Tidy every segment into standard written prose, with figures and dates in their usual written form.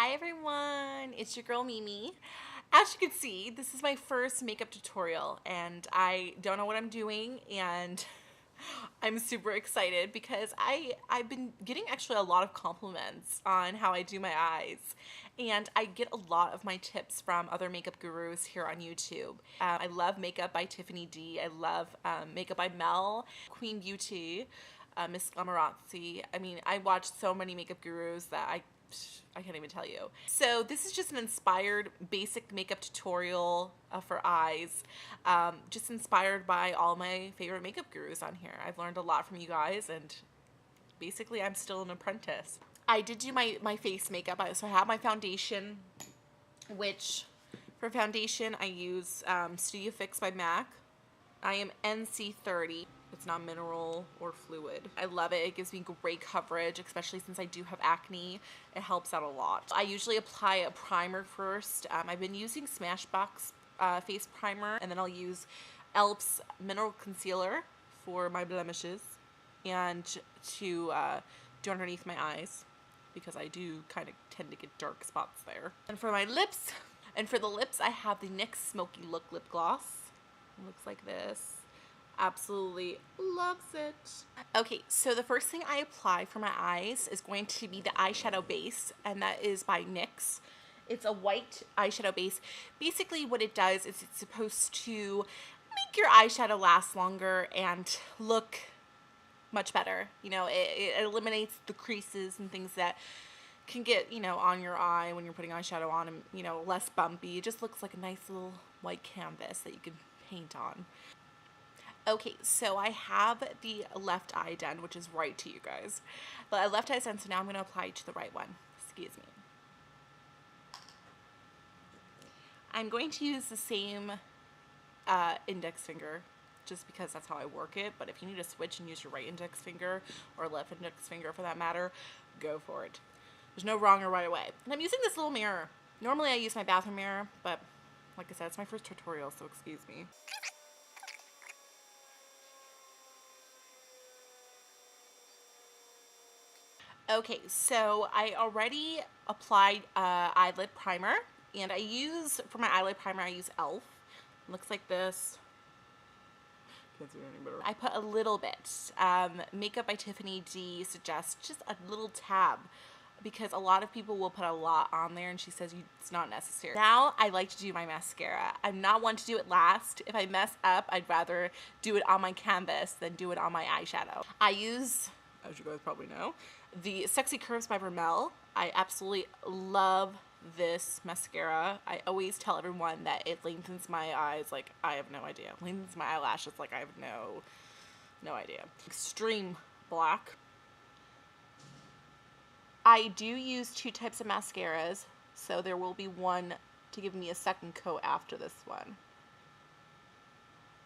Hi everyone, it's your girl Mimi. As you can see, this is my first makeup tutorial and I don't know what I'm doing and I'm super excited because I've been getting actually a lot of compliments on how I do my eyes, and I get a lot of my tips from other makeup gurus here on YouTube. I love Makeup by Tiffany D. I love Makeup by Mel, Queen Beauty, Miss Glamorazzi. I mean, I watch so many makeup gurus that I can't even tell you. So this is just an inspired basic makeup tutorial for eyes, just inspired by all my favorite makeup gurus on here. I've learned a lot from you guys, and basically I'm still an apprentice. I did do my face makeup, so I have my foundation, which for foundation I use Studio Fix by MAC. I am NC30. It's not mineral or fluid. I love it. It gives me great coverage, especially since I do have acne. It helps out a lot. I usually apply a primer first. I've been using Smashbox face primer, and then I'll use e.l.f.'s mineral concealer for my blemishes and to do underneath my eyes, because I do kind of tend to get dark spots there. And for my lips, I have the NYX Smoky Look Lip Gloss. It looks like this. Absolutely loves it. Okay, so the first thing I apply for my eyes is going to be the eyeshadow base, and that is by NYX. It's a white eyeshadow base. Basically what it does is it's supposed to make your eyeshadow last longer and look much better. You know, it eliminates the creases and things that can get, you know, on your eye when you're putting eyeshadow on, and, you know, less bumpy. It just looks like a nice little white canvas that you can paint on. Okay, so I have the left eye done, which is right to you guys. The left eye is done, so now I'm going to apply to the right one. Excuse me. I'm going to use the same index finger, just because that's how I work it, but if you need to switch and use your right index finger, or left index finger for that matter, go for it. There's no wrong or right way. And I'm using this little mirror. Normally I use my bathroom mirror, but like I said, it's my first tutorial, so excuse me. Okay, so I already applied eyelid primer, and for my eyelid primer, I use e.l.f. Looks like this. Can't see it any better. I put a little bit. Makeup by Tiffany D suggests just a little tab, because a lot of people will put a lot on there, and she says it's not necessary. Now I like to do my mascara. I'm not one to do it last. If I mess up, I'd rather do it on my canvas than do it on my eyeshadow. I use, as you guys probably know, the Sexy Curves by Rimmel. I absolutely love this mascara. I always tell everyone that it lengthens my eyes like I have no idea. Lengthens my eyelashes like I have no idea. Extreme black. I do use two types of mascaras, so there will be one to give me a second coat after this one.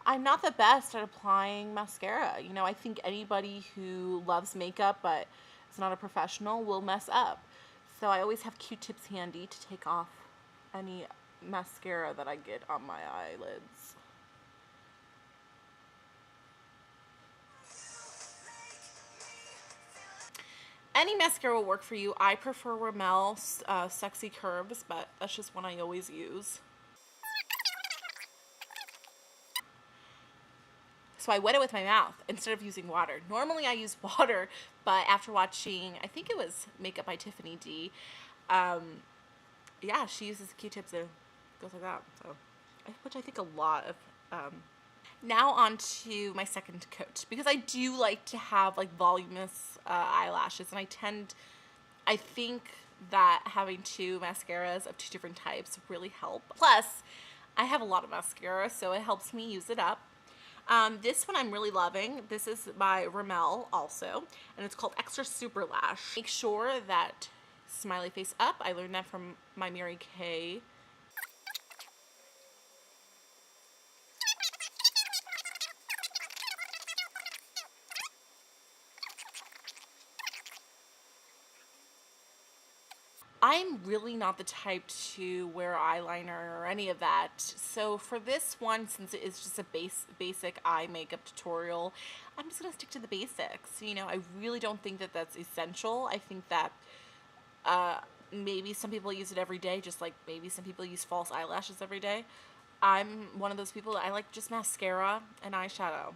I'm not the best at applying mascara. You know, I think anybody who loves makeup but is not a professional will mess up. So I always have Q-tips handy to take off any mascara that I get on my eyelids. Any mascara will work for you. I prefer Rimmel's Sexy Curves, but that's just one I always use. So I wet it with my mouth instead of using water. Normally I use water, but after watching, I think it was Makeup by Tiffany D, yeah, she uses Q-tips and goes like that. So, which I think a lot of. Now on to my second coat, because I do like to have like voluminous eyelashes, and I think that having two mascaras of two different types really help. Plus, I have a lot of mascara, so it helps me use it up. This one I'm really loving. This is by Rimmel also, and it's called Extra Super Lash. Make sure that smiley face up. I learned that from my Mary Kay. I'm really not the type to wear eyeliner or any of that. So for this one, since it is just a basic eye makeup tutorial, I'm just going to stick to the basics. You know, I really don't think that that's essential. I think that maybe some people use it every day, just like maybe some people use false eyelashes every day. I'm one of those people that I like just mascara and eyeshadow.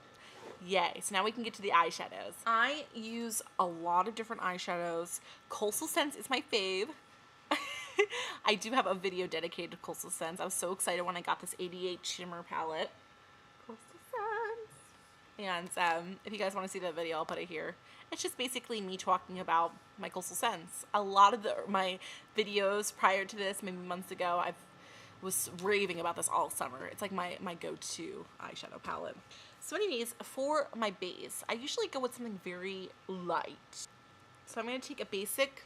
Yay. So now we can get to the eyeshadows. I use a lot of different eyeshadows. Coastal Scents is my fave. I do have a video dedicated to Coastal Scents. I was so excited when I got this 88 shimmer palette. Coastal Scents. And if you guys want to see that video, I'll put it here. It's just basically me talking about my Coastal Scents. A lot of my videos prior to this, maybe months ago, I was raving about this all summer. It's like my go-to eyeshadow palette. So anyways, for my base, I usually go with something very light. So I'm going to take a basic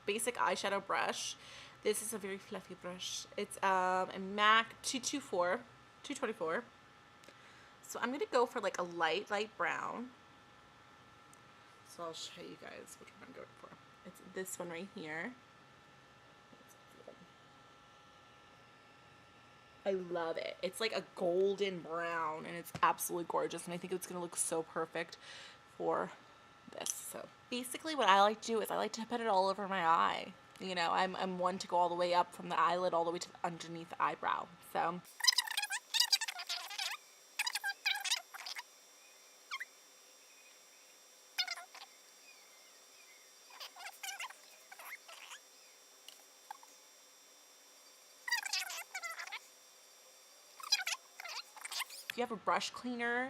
eyeshadow brush. This is a very fluffy brush. It's a MAC 224. So I'm going to go for like a light brown. So I'll show you guys which one I'm going for. It's this one right here. I love it. It's like a golden brown and it's absolutely gorgeous, and I think it's going to look so perfect for this. So basically what I like to do is I like to put it all over my eye. You know, I'm one to go all the way up from the eyelid all the way to underneath the eyebrow. So if you have a brush cleaner,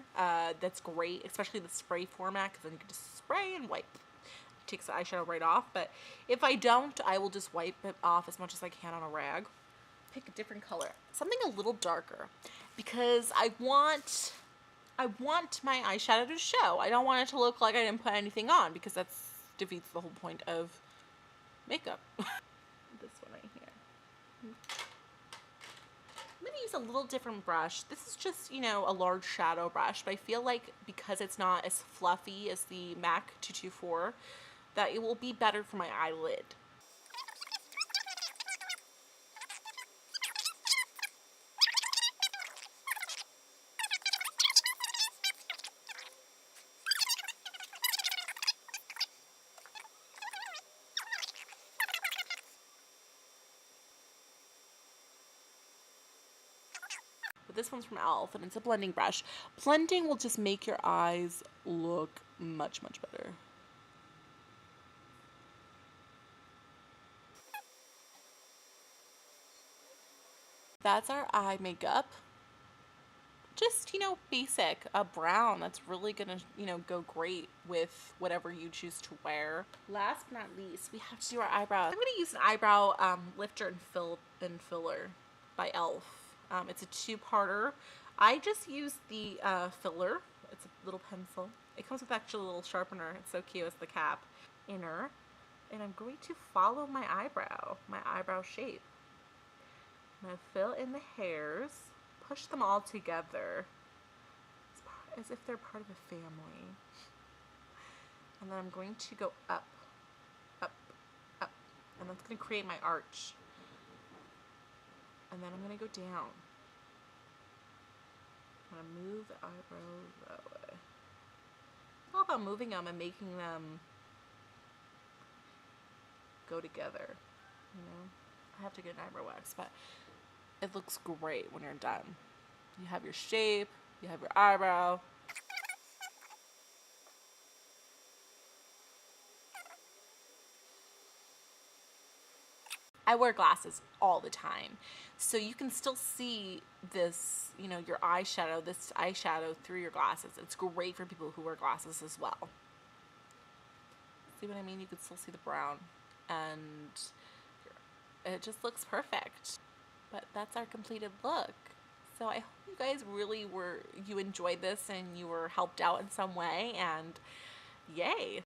that's great, especially the spray format, because then you can just spray and wipe. It takes the eyeshadow right off, but if I don't, I will just wipe it off as much as I can on a rag. Pick a different color, something a little darker, because I want my eyeshadow to show. I don't want it to look like I didn't put anything on, because that defeats the whole point of makeup. This one right here. I'm going to use a little different brush. This is just, you know, a large shadow brush, but I feel like because it's not as fluffy as the MAC 224, that it will be better for my eyelid. But this one's from e.l.f. and it's a blending brush. Blending will just make your eyes look much, much better. That's our eye makeup. Just, you know, basic, a brown that's really gonna, you know, go great with whatever you choose to wear. Last but not least, we have to do our eyebrows. I'm gonna use an eyebrow lifter and filler by e.l.f. It's a two-parter. I just use the filler. It's a little pencil. It comes with actually a little sharpener. It's so cute. It's the cap inner. And I'm going to follow my eyebrow shape. I'm going to fill in the hairs, push them all together as if they're part of a family. And then I'm going to go up, up, up. And that's going to create my arch. And then I'm going to go down. I'm going to move the eyebrows that way. It's all about moving them and making them go together, you know? I have to get an eyebrow wax, but it looks great when you're done. You have your shape, you have your eyebrow. I wear glasses all the time, so you can still see this, you know, your eyeshadow, this eyeshadow through your glasses. It's great for people who wear glasses as well. See what I mean? You can still see the brown, and it just looks perfect. But that's our completed look. So I hope you guys really you enjoyed this and you were helped out in some way, and yay.